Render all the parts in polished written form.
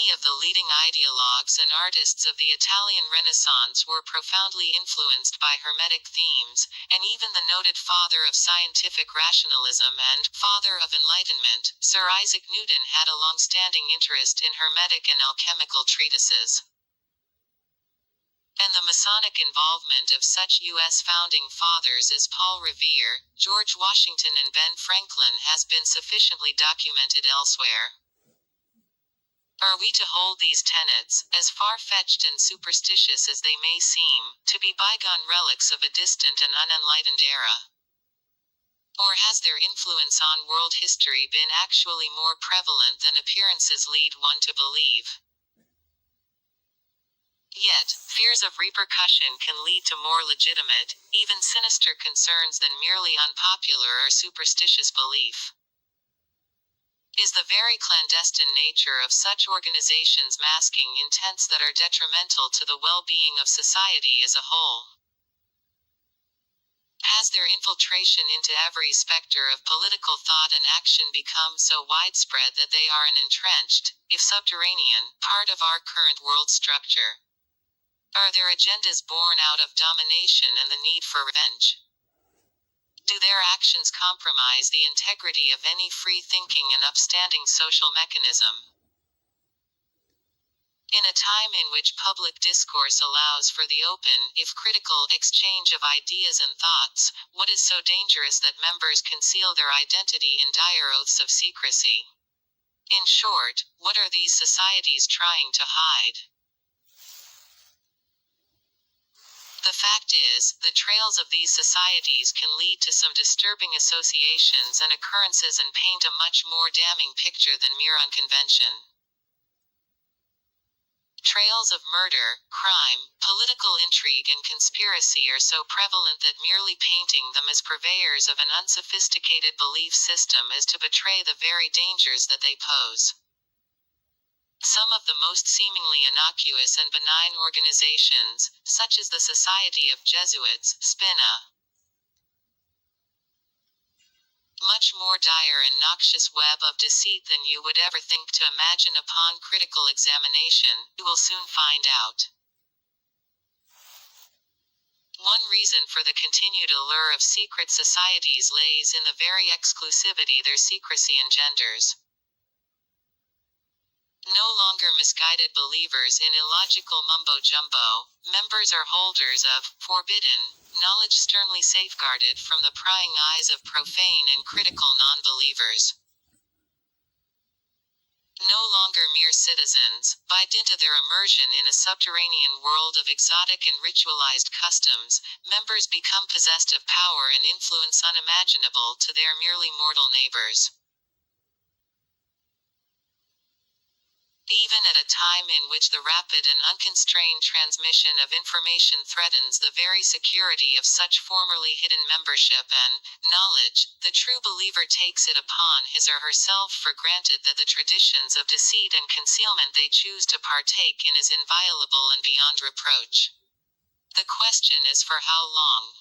Many of the leading ideologues and artists of the Italian Renaissance were profoundly influenced by Hermetic themes, and even the noted father of scientific rationalism and father of enlightenment, Sir Isaac Newton, had a long-standing interest in Hermetic and alchemical treatises. And the Masonic involvement of such U.S. founding fathers as Paul Revere, George Washington and Ben Franklin has been sufficiently documented elsewhere. Are we to hold these tenets, as far-fetched and superstitious as they may seem, to be bygone relics of a distant and unenlightened era? Or has their influence on world history been actually more prevalent than appearances lead one to believe? Yet, fears of repercussion can lead to more legitimate, even sinister concerns than merely unpopular or superstitious belief. Is the very clandestine nature of such organizations masking intents that are detrimental to the well-being of society as a whole? Has their infiltration into every specter of political thought and action become so widespread that they are an entrenched, if subterranean, part of our current world structure? Are their agendas born out of domination and the need for revenge? Do their actions compromise the integrity of any free-thinking and upstanding social mechanism? In a time in which public discourse allows for the open, if critical, exchange of ideas and thoughts, what is so dangerous that members conceal their identity in dire oaths of secrecy? In short, what are these societies trying to hide? The fact is, the trails of these societies can lead to some disturbing associations and occurrences and paint a much more damning picture than mere unconvention. Trails of murder, crime, political intrigue and conspiracy are so prevalent that merely painting them as purveyors of an unsophisticated belief system is to betray the very dangers that they pose. Some of the most seemingly innocuous and benign organizations, such as the Society of Jesuits, spin a much more dire and noxious web of deceit than you would ever think to imagine upon critical examination. You will soon find out. One reason for the continued allure of secret societies lays in the very exclusivity their secrecy engenders. No longer misguided believers in illogical mumbo-jumbo, members are holders of forbidden knowledge sternly safeguarded from the prying eyes of profane and critical non-believers. No longer mere citizens, by dint of their immersion in a subterranean world of exotic and ritualized customs, members become possessed of power and influence unimaginable to their merely mortal neighbors. Even at a time in which the rapid and unconstrained transmission of information threatens the very security of such formerly hidden membership and knowledge, the true believer takes it upon his or herself for granted that the traditions of deceit and concealment they choose to partake in is inviolable and beyond reproach. The question is for how long?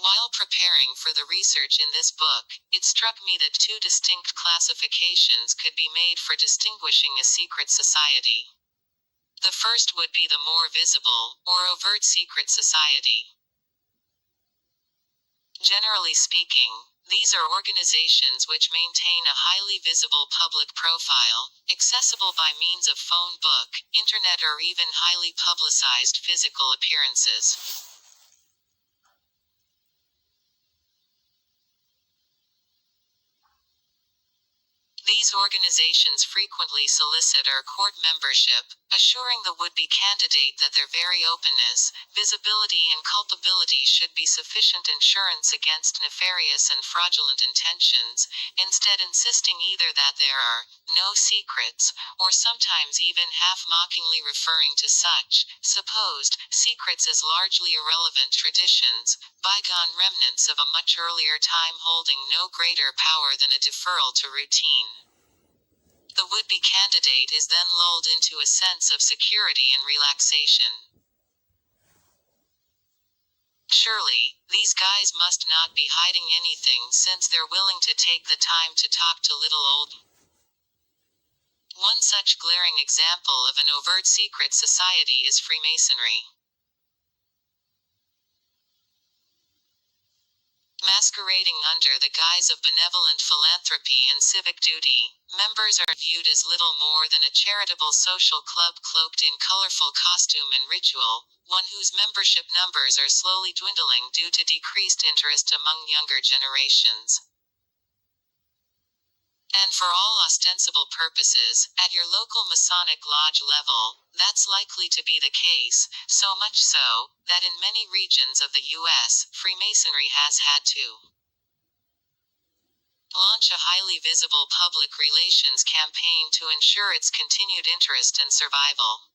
While preparing for the research in this book, it struck me that two distinct classifications could be made for distinguishing a secret society. The first would be the more visible, or overt secret society. Generally speaking, these are organizations which maintain a highly visible public profile, accessible by means of phone book, internet or even highly publicized physical appearances. These organizations frequently solicit or court membership, assuring the would-be candidate that their very openness, visibility and culpability should be sufficient insurance against nefarious and fraudulent intentions, instead insisting either that there are no secrets, or sometimes even half-mockingly referring to such supposed secrets as largely irrelevant traditions, bygone remnants of a much earlier time holding no greater power than a deferral to routine. The would-be candidate is then lulled into a sense of security and relaxation. Surely, these guys must not be hiding anything since they're willing to take the time to talk to little old One such glaring example of an overt secret society is Freemasonry. Masquerading under the guise of benevolent philanthropy and civic duty, members are viewed as little more than a charitable social club cloaked in colorful costume and ritual, one whose membership numbers are slowly dwindling due to decreased interest among younger generations. And for all ostensible purposes, at your local Masonic lodge level, that's likely to be the case, so much so, that in many regions of the U.S., Freemasonry has had to launch a highly visible public relations campaign to ensure its continued interest and survival.